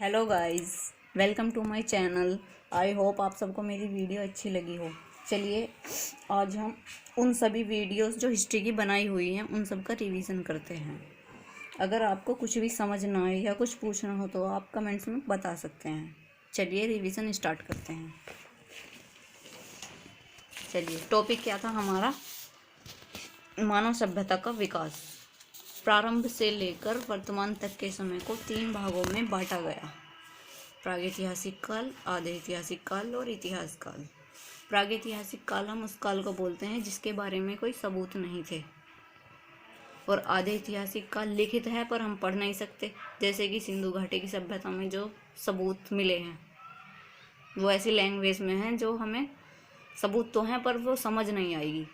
Hello guys, welcome to my channel. I hope आप सबको मेरी वीडियो अच्छी लगी हो। चलिए आज हम उन सभी वीडियोस जो हिस्ट्री की बनाई हुई हैं उन सब का रिवीजन करते हैं। अगर आपको कुछ भी समझ ना आए या कुछ पूछना हो तो आप कमेंट्स में बता सकते हैं। चलिए रिवीजन स्टार्ट करते हैं। चलिए टॉपिक क्या था हमारा? मानव सभ्यता का विकास। प्रारंभ से लेकर वर्तमान तक के समय को 3 भागों में बांटा गया। प्रागैतिहासिक काल, आधे ऐतिहासिक काल और इतिहास काल। प्रागैतिहासिक काल हम उस काल को बोलते हैं जिसके बारे में कोई सबूत नहीं थे, और आधे ऐतिहासिक काल लिखित है पर हम पढ़ नहीं सकते, जैसे कि सिंधु घाटी की सभ्यता में जो सबूत मिले हैं वो ऐसी लैंग्वेज में हैं जो हमें सबूत तो हैं पर वो समझ नहीं आएगी।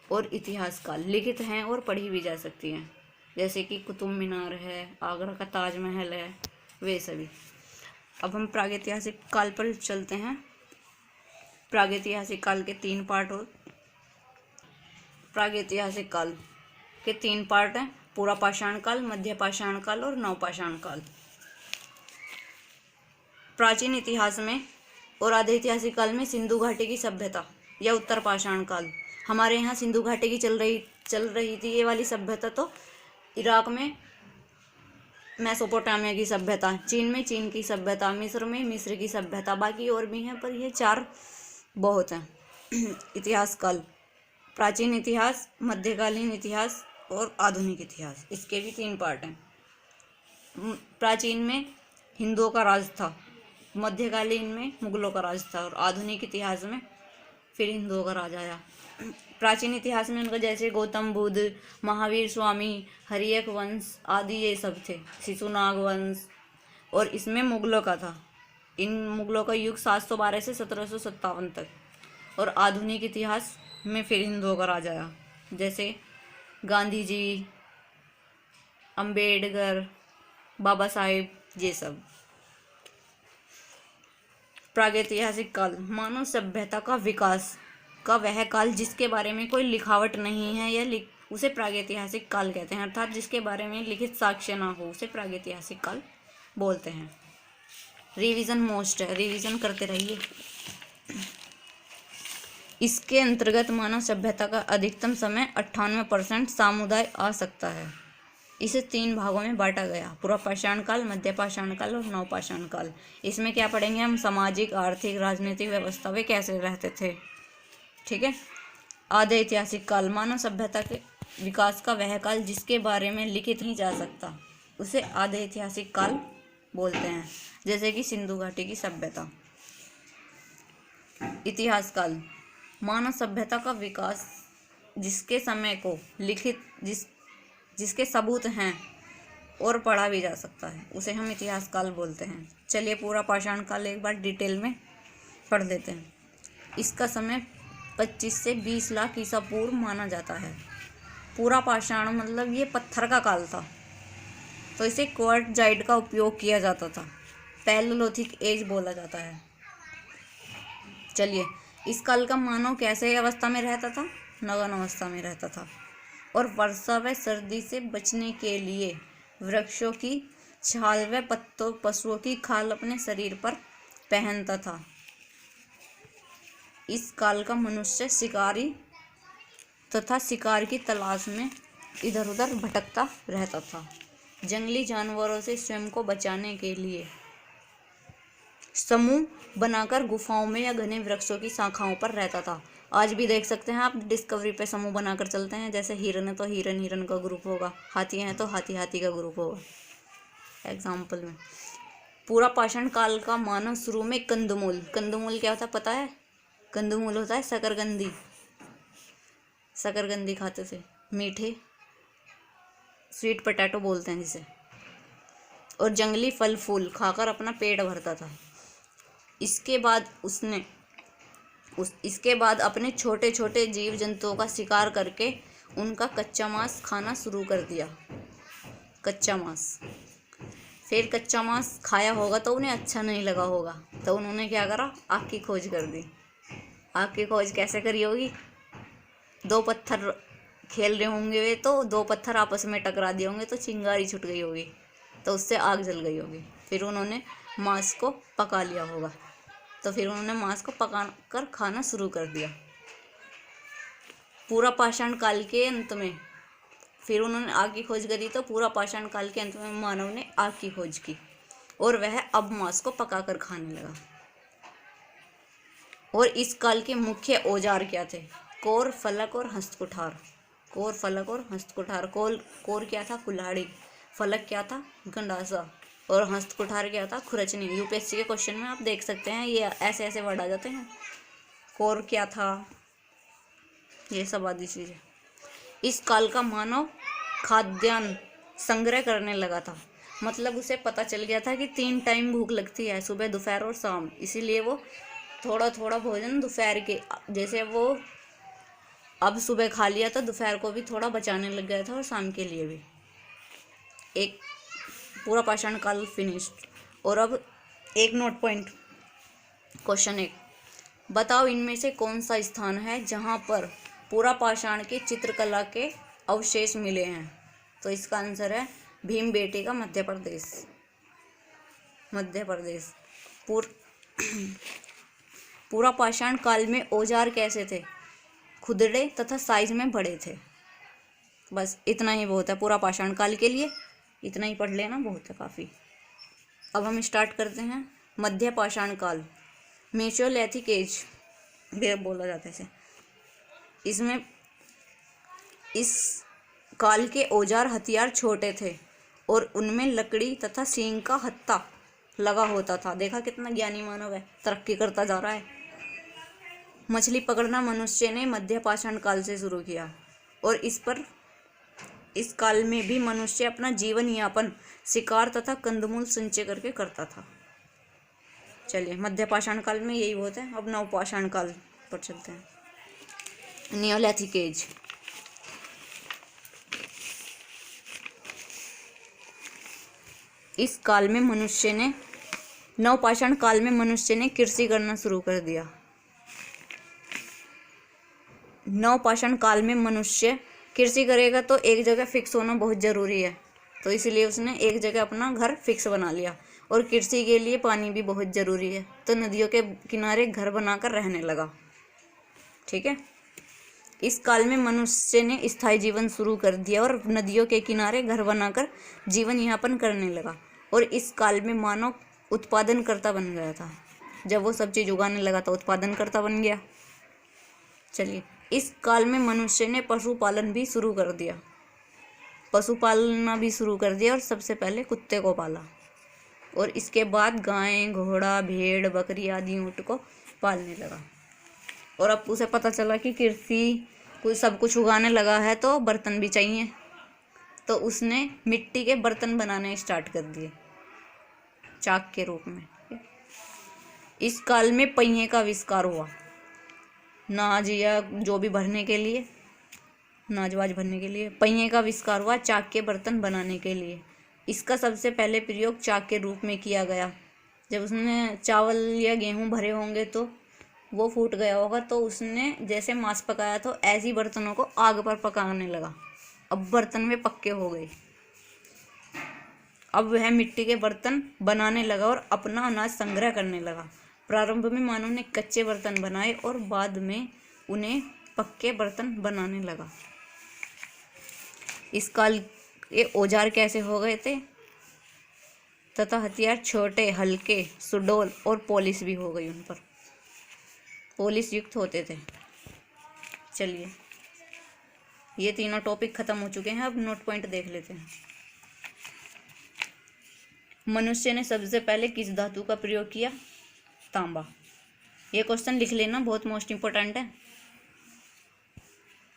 और इतिहास काल लिखित हैं और पढ़ी भी जा सकती हैं, जैसे कि कुतुब मीनार है, आगरा का ताजमहल है, वे सभी। अब हम प्रागैतिहासिक काल पर चलते हैं। प्रागैतिहासिक काल के 3 पार्ट हो प्रागैतिहासिक काल के 3 पार्ट हैं: पूरा पाषाण काल, मध्य पाषाण काल और नवपाषाण काल। प्राचीन इतिहास में और आधे ऐतिहासिक काल में सिंधु घाटी की सभ्यता या उत्तर पाषाण काल। हमारे यहाँ सिंधु घाटी की चल रही थी ये वाली सभ्यता। तो इराक में मेसोपोटामिया की सभ्यता, चीन में चीन की सभ्यता, मिस्र में मिस्र की सभ्यता, बाकी और भी हैं पर ये 4 बहुत हैं। इतिहास काल: प्राचीन इतिहास, मध्यकालीन इतिहास और आधुनिक इतिहास। इसके भी 3 पार्ट हैं। प्राचीन में हिंदुओं का राज था, मध्यकालीन में मुगलों का राज था और आधुनिक इतिहास में फिर हिंदुओं का राज आया। प्राचीन इतिहास में उनका जैसे गौतम बुद्ध, महावीर स्वामी, हर्यक वंश आदि ये सब थे, शिशुनाग वंश। और इसमें मुगलों का था। इन मुगलों का युग 712 से 1757 तक। और आधुनिक इतिहास में फिर हिंदुओं का राज आया, जैसे गांधी जी, अंबेडकर, बाबा साहेब, ये सब। प्रागैतिहासिक काल: मानव सभ्यता का विकास का वह काल जिसके बारे में कोई लिखावट नहीं है या उसे प्रागैतिहासिक काल कहते हैं, अर्थात जिसके बारे में लिखित साक्ष्य ना हो उसे प्रागैतिहासिक काल बोलते हैं। रिवीजन मोस्ट है, रिवीजन करते रहिए। इसके अंतर्गत मानव सभ्यता का अधिकतम समय 98% समुदाय आ सकता है। इसे 3 भागों में बांटा गया: पूरा पाषाण काल, मध्य पाषाण काल और नवपाषाण काल। इसमें क्या पढ़ेंगे हम? सामाजिक, आर्थिक, राजनीतिक व्यवस्था वे कैसे रहते थे। ठीक है। आधे ऐतिहासिक काल: मानव सभ्यता के विकास का वह काल जिसके बारे में लिखित नहीं जा सकता, उसे आधे ऐतिहासिक काल बोलते हैं, जैसे कि सिंधु घाटी की सभ्यता। इतिहास काल: मानव सभ्यता का विकास जिसके समय को लिखित जिसके सबूत हैं और पढ़ा भी जा सकता है, उसे हम इतिहास काल बोलते हैं। चलिए पूरा पाषाण काल एक बार डिटेल में पढ़ लेते हैं। इसका समय 25 से 20 लाख ईसा पूर्व माना जाता है। पूरा पाषाण मतलब ये पत्थर का काल था, तो इसे क्वार्टजाइट का उपयोग किया जाता था। पैलेयोलिथिक एज बोला जाता है। चलिए, इस काल का मानव कैसे अवस्था में रहता था? नग्न अवस्था में रहता था, और वर्षा व सर्दी से बचने के लिए वृक्षों की छाल व पत्तों, पशुओं की खाल अपने शरीर पर पहनता था। इस काल का मनुष्य शिकारी तथा शिकार की तलाश में इधर उधर भटकता रहता था। जंगली जानवरों से स्वयं को बचाने के लिए समूह बनाकर गुफाओं में या घने वृक्षों की शाखाओं पर रहता था। आज भी देख सकते हैं आप, डिस्कवरी पे समूह बनाकर चलते हैं। जैसे हिरन है तो हिरन का ग्रुप होगा, हाथी है तो हाथी का ग्रुप होगा, एग्जाम्पल में। पूरा पाषाण काल का मानव शुरू में कंदमूल क्या होता है पता है? कंदमूल होता है शकरकंदी खाते थे, मीठे, स्वीट पोटैटो बोलते हैं जिसे। और जंगली फल फूल खाकर अपना पेट भरता था। इसके बाद अपने छोटे छोटे जीव जंतुओं का शिकार करके उनका कच्चा मांस खाना शुरू कर दिया। फिर कच्चा मांस खाया होगा तो उन्हें अच्छा नहीं लगा होगा, तो उन्होंने क्या करा? आग की खोज कर दी। आग की खोज कैसे करी होगी? 2 पत्थर खेल रहे होंगे वे, तो 2 पत्थर आपस में टकरा दिए होंगे तो चिंगारी छूट गई होगी, तो उससे आग जल गई होगी। फिर उन्होंने मांस को पका लिया होगा, तो फिर उन्होंने मांस को पका कर खाना शुरू कर दिया। पूरा पाषाण काल के अंत में फिर उन्होंने आग की खोज करी, तो पूरा पाषाण काल के अंत में मानव ने आग की खोज की और वह अब मांस को पकाकर खाने लगा। और इस काल के मुख्य औजार क्या थे? कोर, फलक और हस्तकुठार। कोर, फलक और हस्तकुठार। कोर क्या था? कुल्हाड़ी। फलक क्या था? गंडासा। और हस्तकुठार क्या था? खुरचनी। यूपीएससी के क्वेश्चन में आप देख सकते हैं, ये ऐसे ऐसे वर्ड आ जाते हैं। कोर क्या था? ये सब आदि चीजें। इस काल का मानव खाद्यान्न संग्रह करने लगा था, मतलब उसे पता चल गया था कि 3 टाइम भूख लगती है, सुबह, दोपहर और शाम। इसीलिए वो थोड़ा थोड़ा भोजन दोपहर के, जैसे वो अब सुबह खा लिया तो दोपहर को भी थोड़ा बचाने लग गया था और शाम के लिए भी। एक पूरा पाषाण काल फिनिश्ड। और अब एक नोट पॉइंट, क्वेश्चन 1, बताओ इनमें से कौन सा स्थान है जहाँ पर पूरा पाषाण की चित्रकला के अवशेष मिले हैं? तो इसका आंसर है भीमबेटका, मध्य प्रदेश। मध्य प्रदेश। पूरा पाषाण काल में औजार कैसे थे? खुदड़े तथा साइज में बड़े थे। बस इतना ही बहुत है पूरा पाषाण काल के लिए, इतना ही पढ़ लेना बहुत है, काफ़ी। अब हम स्टार्ट करते हैं मध्य पाषाण काल, मेसोलिथिक एज बोला जाता है इसे। इसमें इस काल के औजार हथियार छोटे थे और उनमें लकड़ी तथा सींग का हत्था लगा होता था। देखा कितना ज्ञानी मानव है, तरक्की करता जा रहा है। मछली पकड़ना मनुष्य ने मध्य पाषाण काल से शुरू किया और इस काल में भी मनुष्य अपना जीवन यापन शिकार तथा कंदमूल संचय करके करता था। चलिए, मध्य पाषाण काल में यही बहुत है। अब नव पाषाण काल पर चलते हैं, नियोलिथिक एज। इस काल में मनुष्य ने, नवपाषाण काल में मनुष्य ने कृषि करना शुरू कर दिया। नवपाषाण काल में मनुष्य कृषि करेगा तो एक जगह फिक्स होना बहुत ज़रूरी है, तो इसलिए उसने एक जगह अपना घर फिक्स बना लिया। और कृषि के लिए पानी भी बहुत ज़रूरी है, तो नदियों के किनारे घर बनाकर रहने लगा। ठीक है। इस काल में मनुष्य ने स्थायी जीवन शुरू कर दिया और नदियों के किनारे घर बनाकर जीवन यापन करने लगा। और इस काल में मानव उत्पादन करता बन गया था। जब वो सब चीज़ उगाने लगा तो उत्पादन करता बन गया। चलिए, इस काल में मनुष्य ने पशुपालन भी शुरू कर दिया, पशुपालना भी शुरू कर दिया और सबसे पहले कुत्ते को पाला। और इसके बाद गाय, घोड़ा, भेड़, बकरी आदि ऊँट को पालने लगा। और अब उसे पता चला कि कृषि कोई सब कुछ उगाने लगा है तो बर्तन भी चाहिए, तो उसने मिट्टी के बर्तन बनाने स्टार्ट कर दिए चाक के रूप में। इस काल में पहिए का आविष्कार हुआ, नाज या जो भी भरने के लिए, नाजवाज भरने के लिए पहिए का आविष्कार हुआ चाक के बर्तन बनाने के लिए। इसका सबसे पहले प्रयोग चाक के रूप में किया गया। जब उसने चावल या गेहूँ भरे होंगे तो वो फूट गया होगा, तो उसने जैसे मांस पकाया तो ऐसी बर्तनों को आग पर पकाने लगा। अब बर्तन में पक्के हो गए। अब वह मिट्टी के बर्तन बनाने लगा और अपना अनाज संग्रह करने लगा। प्रारंभ में मानव ने कच्चे बर्तन बनाए और बाद में उन्हें पक्के बर्तन बनाने लगा। इस काल के औजार कैसे हो गए थे तथा हथियार छोटे, हल्के, सुडौल और पॉलिश भी हो गई, उन पर पॉलिश युक्त होते थे। चलिए, ये तीनों टॉपिक खत्म हो चुके हैं। अब नोट पॉइंट देख लेते हैं। मनुष्य ने सबसे पहले किस धातु का प्रयोग किया? तांबा। ये क्वेश्चन लिख लेना, बहुत मोस्ट इम्पोर्टेंट है,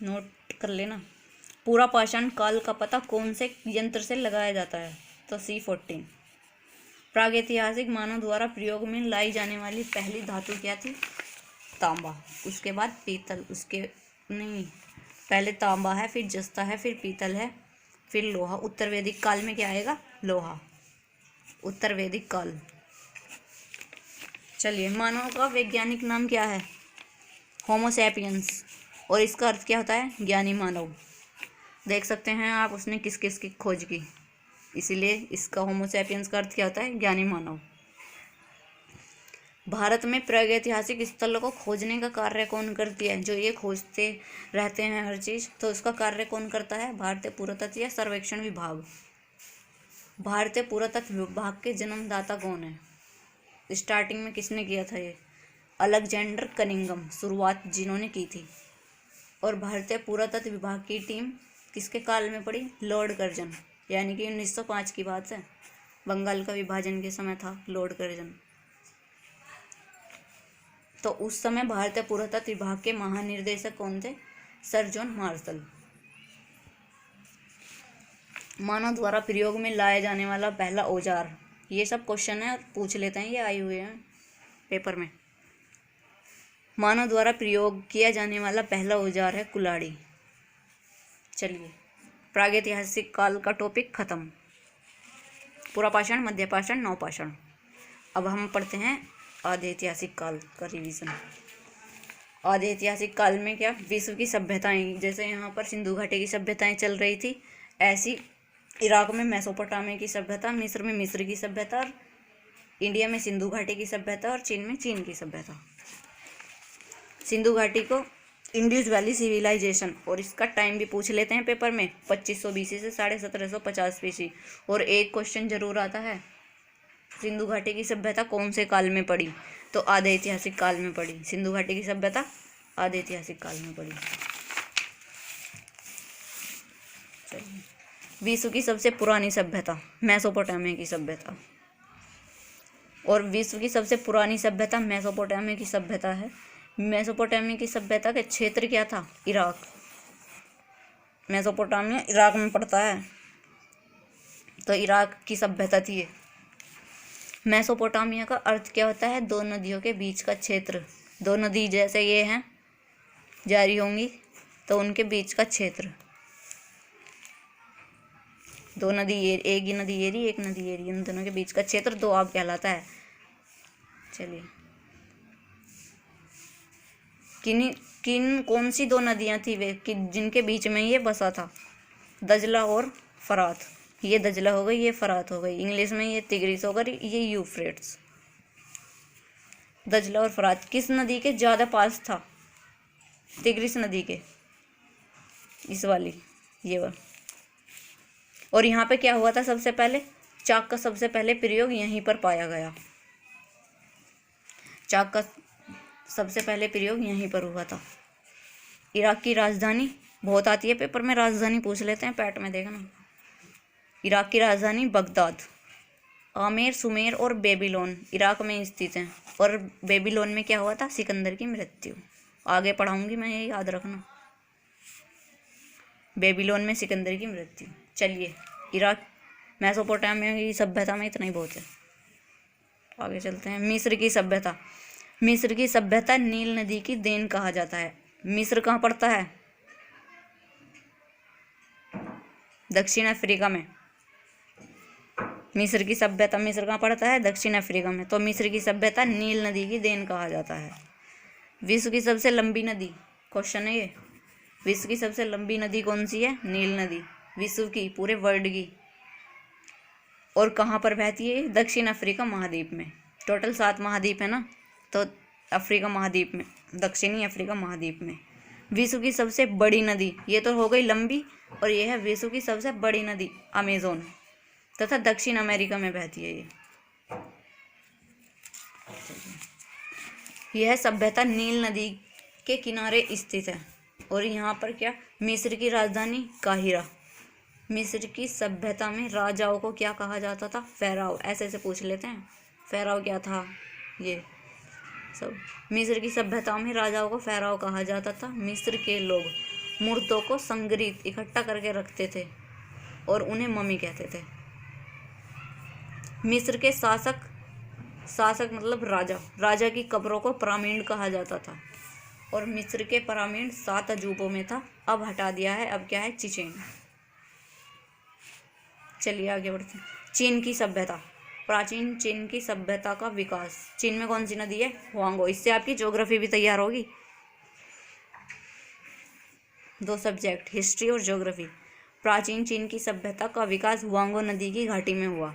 नोट कर लेना। पूरा पाषाण काल का पता कौन से यंत्र से लगाया जाता है? तो C14। प्रागैतिहासिक मानव द्वारा प्रयोग में लाई जाने वाली पहली धातु क्या थी? तांबा। उसके बाद पीतल, पहले तांबा है, फिर जस्ता है, फिर पीतल है, फिर लोहा। उत्तर वैदिक काल में क्या आएगा? लोहा, उत्तर वैदिक काल। चलिए, मानव का वैज्ञानिक नाम क्या है? Homo sapiens. और इसका अर्थ क्या होता है? ज्ञानी मानव। देख सकते हैं आप उसने किस किस की खोज की। इसीलिए इसका होमोसैपियंस का अर्थ क्या होता है? ज्ञानी मानव। भारत में प्रागैतिहासिक स्थलों को खोजने का कार्य कौन करती है? जो ये खोजते रहते हैं हर चीज़, तो उसका कार्य कौन करता है? भारतीय पुरातत्व या सर्वेक्षण विभाग। भारतीय पुरातत्व विभाग के जन्मदाता कौन है? स्टार्टिंग में किसने किया था ये? अलेक्जेंडर कनिंघम, शुरुआत जिन्होंने की थी। और भारतीय पुरातत्व विभाग की टीम किसके काल में पड़ी? लॉर्ड कर्जन, यानी कि 1905 की बात है। बंगाल का विभाजन के समय था लॉर्ड कर्जन। तो उस समय भारतीय पुरातत्व विभाग के महानिर्देशक कौन थे? Sir John Marshall. मानव द्वारा प्रयोग में लाया जाने वाला पहला औजार। ये सब क्वेश्चन है, पूछ लेते हैं, ये आए हुए हैं पेपर में। मानव द्वारा प्रयोग किया जाने वाला पहला औजार है कुल्हाड़ी। चलिए, प्रागैतिहासिक काल का टॉपिक खत्म। पुरापाषाण, मध्यपाषाण, नवपाषाण। अब हम पढ़ते हैं आधे ऐतिहासिक काल का रिवीजन। आधे ऐतिहासिक काल में क्या? विश्व की सभ्यताएं, जैसे यहाँ पर सिंधु घाटी की सभ्यताएं चल रही थी, ऐसी इराक में मेसोपोटामिया की सभ्यता, मिस्र में मिस्र की सभ्यता, और इंडिया में सिंधु घाटी की सभ्यता, और चीन में चीन की सभ्यता। सिंधु घाटी को इंडस वैली सिविलाइजेशन, और इसका टाइम भी पूछ लेते हैं पेपर में, 2500 BC से 1750 BC। और एक क्वेश्चन जरूर आता है, सिंधु घाटी की सभ्यता कौन से काल में पड़ी? तो आधे ऐतिहासिक काल में पड़ी। सिंधु घाटी की सभ्यता आधे ऐतिहासिक काल में पड़ी। चलिए, विश्व की सबसे पुरानी सभ्यता मेसोपोटामिया की सभ्यता। और विश्व की सबसे पुरानी सभ्यता मेसोपोटामिया की सभ्यता है। मेसोपोटामिया की सभ्यता का क्षेत्र क्या था? इराक। मेसोपोटामिया इराक में पड़ता है, तो इराक की सभ्यता थी ये। मेसोपोटामिया का अर्थ क्या होता है? दो नदियों के बीच का क्षेत्र। दो नदी जैसे ये हैं जारी होंगी, तो उनके बीच का क्षेत्र। दो नदी ये, एक ही नदी एरी, एक नदी एरी, इन दोनों के बीच का क्षेत्र दोआब कहलाता है। चलिए, कौन सी दो नदियां थी वे जिनके बीच में ये बसा था? दजला और फरात। ये दजला हो गई, ये फरात हो गई। इंग्लिश में ये तिग्रिस होगा, ये यूफ्रेट्स। दजला और फरात किस नदी के ज़्यादा पास था? तिग्रिस नदी के, इस वाली, ये वाला। और यहाँ पे क्या हुआ था? सबसे पहले चाक का सबसे पहले प्रयोग यहीं पर पाया गया। चाक का सबसे पहले प्रयोग यहीं पर हुआ था। इराक की राजधानी बहुत आती है पेपर में, राजधानी पूछ लेते हैं, पैट में देखना। इराक की राजधानी बगदाद। आमेर, सुमेर और बेबीलोन इराक में स्थित हैं। और बेबीलोन में क्या हुआ था? सिकंदर की मृत्यु। आगे पढ़ाऊंगी मैं, ये याद रखना। बेबीलोन में सिकंदर की मृत्यु। चलिए, इराक मेसोपोटामिया की सभ्यता में इतना ही बहुत है। आगे चलते हैं। मिस्र की सभ्यता। मिस्र की सभ्यता नील नदी की देन कहा जाता है। मिस्र कहाँ पड़ता है? दक्षिण अफ्रीका में। मिस्र की सभ्यता, मिस्र कहाँ पड़ता है? दक्षिण अफ्रीका में। तो मिस्र की सभ्यता नील नदी की देन कहा जाता है। विश्व की सबसे लंबी नदी, क्वेश्चन है ये, विश्व की सबसे लंबी नदी कौन सी है? नील नदी। विश्व की, पूरे वर्ल्ड की। और कहाँ पर बहती है? दक्षिण अफ्रीका महाद्वीप में। टोटल 7 महाद्वीप है ना, तो अफ्रीका महाद्वीप में, दक्षिणी अफ्रीका महाद्वीप में। विश्व की सबसे बड़ी नदी, ये तो हो गई लंबी, और ये है विश्व की सबसे बड़ी नदी अमेज़न, तथा दक्षिण अमेरिका में बहती है ये। यह सभ्यता नील नदी के किनारे स्थित है। और यहाँ पर क्या? मिस्र की राजधानी काहिरा। मिस्र की सभ्यता में राजाओं को क्या कहा जाता था? फेराव। ऐसे ऐसे पूछ लेते हैं, फेराव क्या था ये सब। मिस्र की सभ्यता में राजाओं को फेराव कहा जाता था। मिस्र के लोग मूर्तों को संग्रहित इकट्ठा करके रखते थे और उन्हें मम्मी कहते थे। मिस्र के शासक मतलब राजा की कब्रों को पिरामिड कहा जाता था। और मिस्र के पिरामिड 7 अजूबों में था, अब हटा दिया है, अब क्या है? चिचेन। चलिए आगे बढ़ते हैं। चीन की सभ्यता। प्राचीन चीन की सभ्यता का विकास। चीन में कौन सी नदी है? हुआंगो। इससे आपकी ज्योग्राफी भी तैयार होगी। 2 सब्जेक्ट, हिस्ट्री और ज्योग्राफी। प्राचीन चीन की सभ्यता का विकास हुआंगो नदी की घाटी में हुआ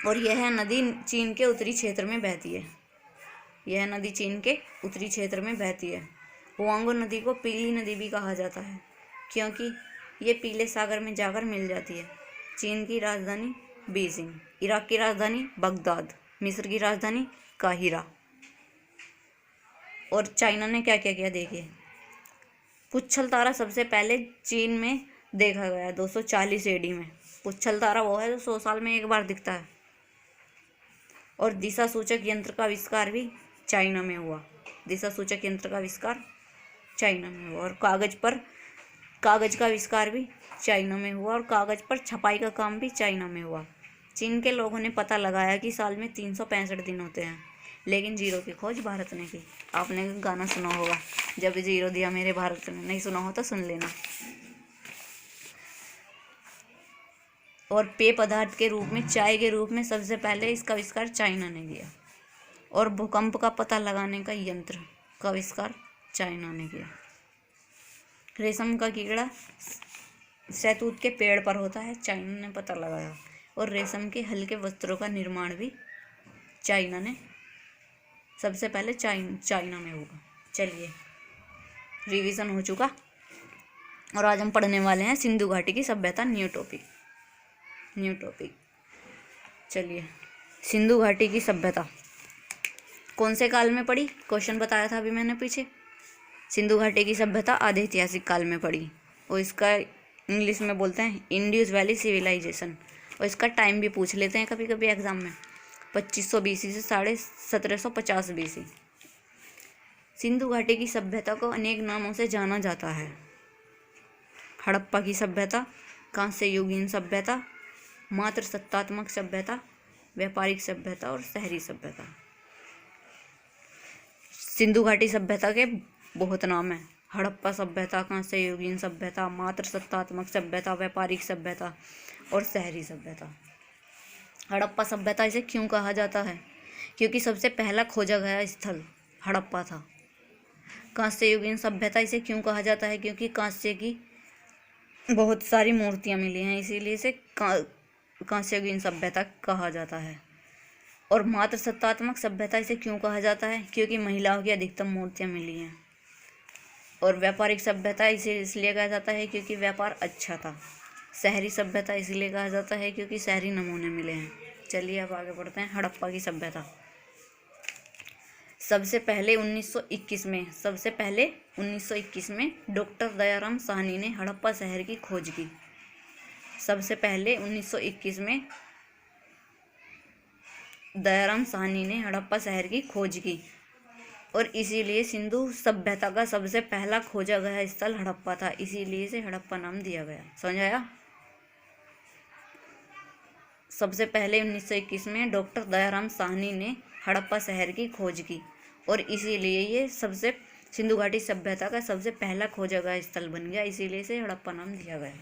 और यह नदी चीन के उत्तरी क्षेत्र में बहती है। यह नदी चीन के उत्तरी क्षेत्र में बहती है। हुआंगो नदी को पीली नदी भी कहा जाता है क्योंकि ये पीले सागर में जाकर मिल जाती है। चीन की राजधानी बीजिंग, इराक की राजधानी बगदाद, मिस्र की राजधानी काहिरा। और चाइना ने क्या क्या किया देखिए। पुच्छल तारा सबसे पहले चीन में देखा गया 240 एडी में। पुच्छल तारा वो है जो 100 साल में एक बार दिखता है। और दिशा सूचक यंत्र का आविष्कार भी चाइना में हुआ। दिशा सूचक यंत्र का आविष्कार चाइना में हुआ। और कागज का आविष्कार भी चाइना में हुआ और कागज पर छपाई का काम भी चाइना में हुआ। चीन के लोगों ने पता लगाया कि साल में 365 दिन होते हैं, लेकिन जीरो की खोज भारत ने की। आपने गाना सुना होगा, जब जीरो दिया मेरे भारत ने। नहीं सुना हो तो सुन लेना। और पेय पदार्थ के रूप में, चाय के रूप में सबसे पहले इसका आविष्कार चाइना ने किया। और भूकंप का पता लगाने का यंत्र का आविष्कार चाइना ने किया। रेशम का कीड़ा शहतूत के पेड़ पर होता है, चाइना ने पता लगाया। और रेशम के हल्के वस्त्रों का निर्माण भी चाइना ने सबसे पहले चाइना में होगा। चलिए, रिवीजन हो चुका और आज हम पढ़ने वाले हैं सिंधु घाटी की सभ्यता। New topic. चलिए, सिंधु घाटी की सभ्यता कौन से काल में पड़ी? क्वेश्चन बताया था अभी मैंने पीछे। सिंधु घाटी की सभ्यता आधे ऐतिहासिक काल में पड़ी और इसका इंग्लिश में बोलते हैं इंडस वैली सिविलाइजेशन। और इसका टाइम भी पूछ लेते हैं कभी कभी एग्जाम में, 2500 BC से 1750 BC। सिंधु घाटी की सभ्यता को अनेक नामों से जाना जाता है। हड़प्पा की सभ्यता, कांस्य युगीन सभ्यता, मात्र सत्तात्मक सभ्यता, व्यापारिक सभ्यता और शहरी सभ्यता। सिंधु घाटी सभ्यता के बहुत नाम हैं। हड़प्पा सभ्यता, कांस्य युगीन सभ्यता, मात्र सत्तात्मक सभ्यता, व्यापारिक सभ्यता और शहरी सभ्यता। हड़प्पा सभ्यता इसे क्यों कहा जाता है? क्योंकि सबसे पहला खोजा गया स्थल हड़प्पा था। कांस्य युगीन सभ्यता इसे क्यों कहा जाता है? क्योंकि कांस्य की बहुत सारी मूर्तियां मिली हैं, इसीलिए इसे कांस्य युगीन सभ्यता कहा जाता है। और मात्र सत्तात्मक सभ्यता इसे क्यों कहा जाता है? क्योंकि महिलाओं की अधिकतम मूर्तियां मिली हैं। और व्यापारिक सभ्यता इसे इसलिए कहा जाता है क्योंकि व्यापार अच्छा था। शहरी सभ्यता इसलिए कहा जाता है क्योंकि शहरी नमूने मिले हैं। चलिए अब आगे बढ़ते हैं। हड़प्पा की सभ्यता सबसे पहले 1921 में डॉक्टर दयाराम साहनी ने हड़प्पा शहर की खोज की। सबसे पहले 1921 में दयाराम साहनी ने हड़प्पा शहर की खोज की और इसीलिए सिंधु सभ्यता का सबसे पहला खोजा गया स्थल हड़प्पा था, इसीलिए इसे हड़प्पा नाम दिया गया। समझ आया? सबसे पहले 1921 में डॉक्टर दयाराम साहनी ने हड़प्पा शहर की खोज की और इसीलिए ये सिंधु घाटी सभ्यता का सबसे पहला खोजा गया स्थल बन गया, इसीलिए इसे हड़प्पा नाम दिया गया।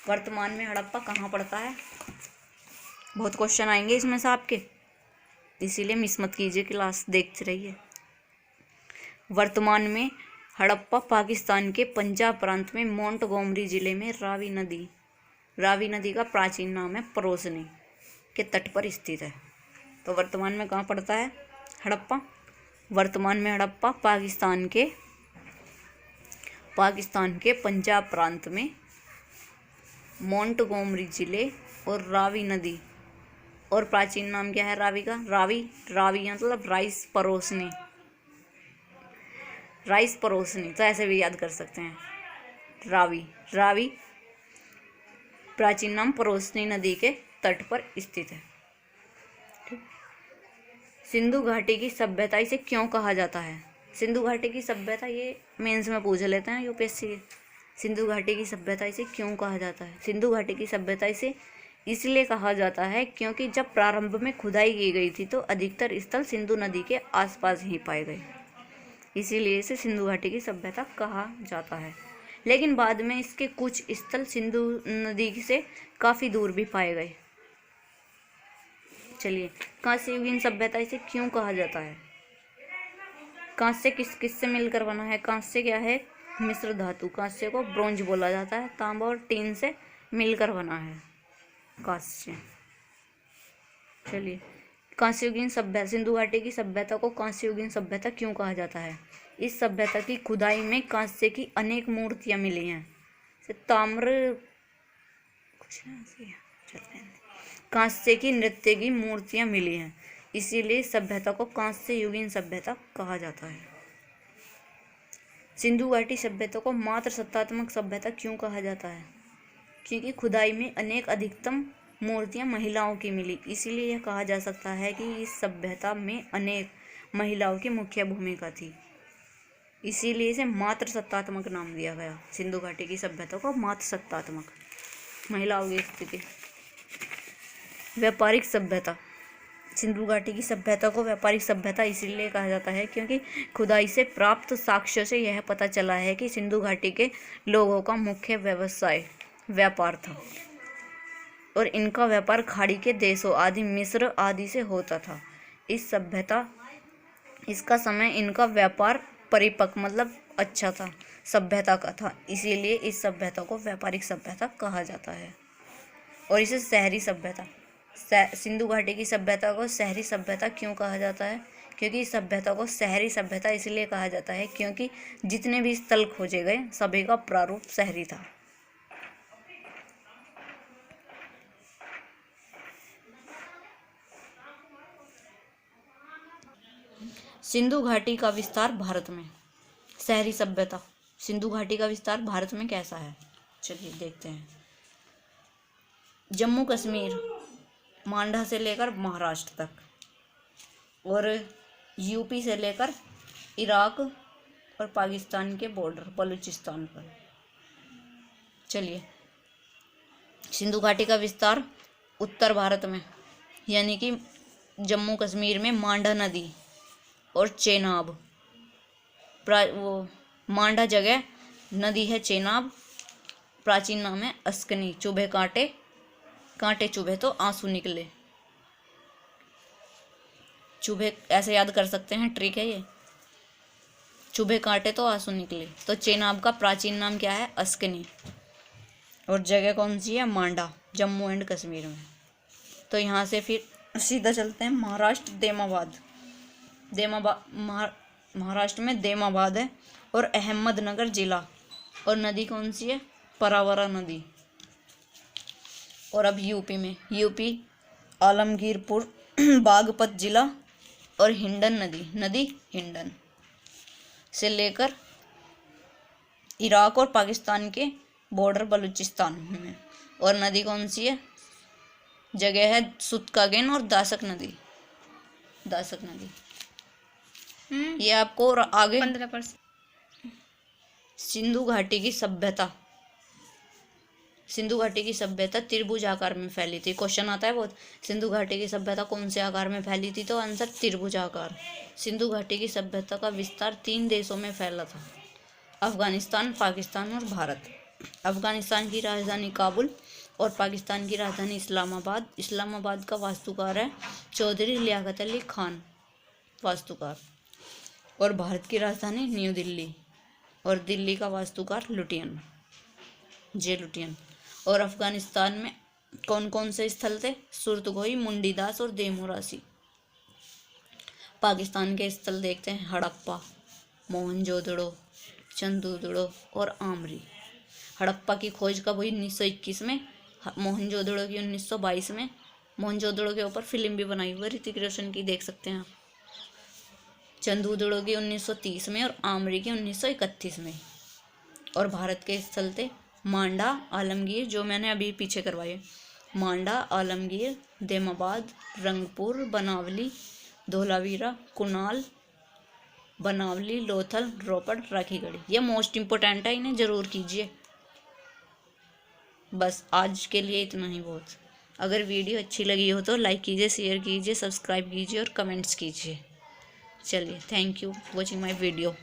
वर्तमान में हड़प्पा कहाँ पड़ता है? बहुत क्वेश्चन आएंगे इसमें से आपके, इसीलिए मिस मत कीजिए, क्लास देखते रहिए। वर्तमान में हड़प्पा पाकिस्तान के पंजाब प्रांत में मोंटगोमरी जिले में रावी नदी का प्राचीन नाम है परोसनी के तट पर स्थित है। तो वर्तमान में कहाँ पड़ता है हड़प्पा? वर्तमान में हड़प्पा पाकिस्तान के पंजाब प्रांत में मोंटगोमरी जिले और रावी नदी, और प्राचीन नाम क्या है रावी का? रावी मतलब राइस परोसनी, तो ऐसे भी याद कर सकते हैं। रावी प्राचीन नाम परोसनी नदी के तट पर स्थित है। सिंधु घाटी की सभ्यता इसे क्यों कहा जाता है? सिंधु घाटी की सभ्यता, ये मेंस में पूछ लेते हैं यूपीएससी के। सिंधु घाटी की सभ्यता इसे क्यों कहा जाता है? सिंधु घाटी की सभ्यता इसे इसलिए कहा जाता है क्योंकि जब प्रारंभ में खुदाई की गई थी तो अधिकतर स्थल सिंधु नदी के आसपास ही पाए गए, इसीलिए इसे सिंधु घाटी की सभ्यता कहा जाता है। लेकिन बाद में इसके कुछ स्थल सिंधु नदी से काफ़ी दूर भी पाए गए। चलिए, कांस्य युगीन सभ्यता इसे क्यों कहा जाता है? कांस्य किस से मिलकर बना है? कांस्य क्या है? मिश्र धातु। कांस्य को ब्रोंज बोला जाता है। तांबा और टीन से मिलकर बना है कांस्य। चलिए, कांस्ययुगीन सभ्यता। सिंधु घाटी की सभ्यता को कांस्ययुगीन सभ्यता क्यों कहा जाता है? इस सभ्यता की खुदाई में कांस्य की अनेक मूर्तियां मिली हैं। कांस्य की नृत्य की मूर्तियां मिली हैं, इसीलिए इस सभ्यता को कांस्य युगीन सभ्यता कहा जाता है। सिंधु घाटी सभ्यता को मात्र सत्तात्मक सभ्यता क्यों कहा जाता है? क्योंकि खुदाई में अनेक अधिकतम मूर्तियां महिलाओं की मिली, इसीलिए यह कहा जा सकता है कि इस सभ्यता में अनेक महिलाओं की मुख्य भूमिका थी, इसीलिए इसे मात्र सत्तात्मक नाम दिया गया। सिंधु घाटी की सभ्यता को मात्र सत्तात्मक। महिलाओं की स्थिति। व्यापारिक सभ्यता। सिंधु घाटी की सभ्यता को व्यापारिक सभ्यता इसीलिए कहा जाता है क्योंकि खुदाई से प्राप्त साक्ष्यों से यह पता चला है कि सिंधु घाटी के लोगों का मुख्य व्यवसाय व्यापार था और इनका व्यापार खाड़ी के देशों आदि मिस्र आदि से होता था। इसका समय इनका व्यापार परिपक्व मतलब अच्छा था, सभ्यता का था, इसीलिए इस सभ्यता को व्यापारिक सभ्यता कहा जाता है। और इसे शहरी सभ्यता। सिंधु घाटी की सभ्यता को शहरी सभ्यता क्यों कहा जाता है? क्योंकि इस सभ्यता को शहरी सभ्यता इसलिए कहा जाता है क्योंकि जितने भी स्थल खोजे गए सभी का प्रारूप शहरी था। सिंधु घाटी का विस्तार भारत में। शहरी सभ्यता। सिंधु घाटी का विस्तार भारत में कैसा है? चलिए देखते हैं। जम्मू कश्मीर, मांडा से लेकर महाराष्ट्र तक और यूपी से लेकर इराक और पाकिस्तान के बॉर्डर बलूचिस्तान पर। चलिए, सिंधु घाटी का विस्तार उत्तर भारत में, यानी कि जम्मू कश्मीर में मांडा नदी और चेनाब। वो मांडा जगह नदी है चेनाब, प्राचीन नाम है अस्कनी। चुभे कांटे, कांटे चुभे तो आंसू निकले। चुभे ऐसे याद कर सकते हैं, ट्रिक है ये। चुभे कांटे तो आंसू निकले। तो चेनाब का प्राचीन नाम क्या है? अस्कनी। और जगह कौन सी है? मांडा, जम्मू एंड कश्मीर में। तो यहाँ से फिर सीधा चलते हैं महाराष्ट्र, देमाबाद। महाराष्ट्र में देमाबाद है और अहमदनगर जिला। और नदी कौन सी है? परावरा नदी। और अब यूपी में, यूपी आलमगीरपुर, बागपत जिला और हिंडन नदी हिंडन से लेकर इराक और पाकिस्तान के बॉर्डर बलूचिस्तान में। और नदी कौन सी है? जगह है सुतकागेन और दासक नदी। ये आपको और आगे 15%। सिंधु घाटी की सभ्यता। सिंधु घाटी की सभ्यता त्रिभुज आकार में फैली थी। क्वेश्चन आता है बहुत, सिंधु घाटी की सभ्यता कौन से आकार में फैली थी? तो आंसर त्रिभुज आकार। सिंधु घाटी की सभ्यता का विस्तार 3 देशों में फैला था, अफगानिस्तान, पाकिस्तान और भारत। अफगानिस्तान की राजधानी काबुल और पाकिस्तान की राजधानी इस्लामाबाद। इस्लामाबाद का वास्तुकार है चौधरी लियाकत अली खान, वास्तुकार। और भारत की राजधानी न्यू दिल्ली और दिल्ली का वास्तुकार लुटियन, जे लुटियन। और अफगानिस्तान में कौन कौन से स्थल थे? सुरतगोई, मुंडीदास और देमोरासी। पाकिस्तान के स्थल देखते हैं, हड़प्पा, मोहनजोदड़ो, चंदूदड़ो और आमरी। हड़प्पा की खोज कब हुई? 1921 में। मोहनजोदड़ो की 1922 में। मोहनजोदड़ो के ऊपर फिल्म भी बनाई हुई, ऋतिक रोशन की, देख सकते हैं आप। चंदूदड़ो की 1930 में और आमरी की 1931 में। और भारत के स्थल थे मांडा, आलमगीर, जो मैंने अभी पीछे करवाए, मांडा, आलमगीर, देमाबाद, रंगपुर, बनावली, धोलावीरा, कुनाल, बनावली, लोथल, रोपड़, राखीगढ़ी। ये मोस्ट इम्पोर्टेंट है, इन्हें ज़रूर कीजिए। बस आज के लिए इतना ही बहुत। अगर वीडियो अच्छी लगी हो तो लाइक कीजिए, शेयर कीजिए, सब्सक्राइब कीजिए और कमेंट्स कीजिए। चलिए, thank you watching my video.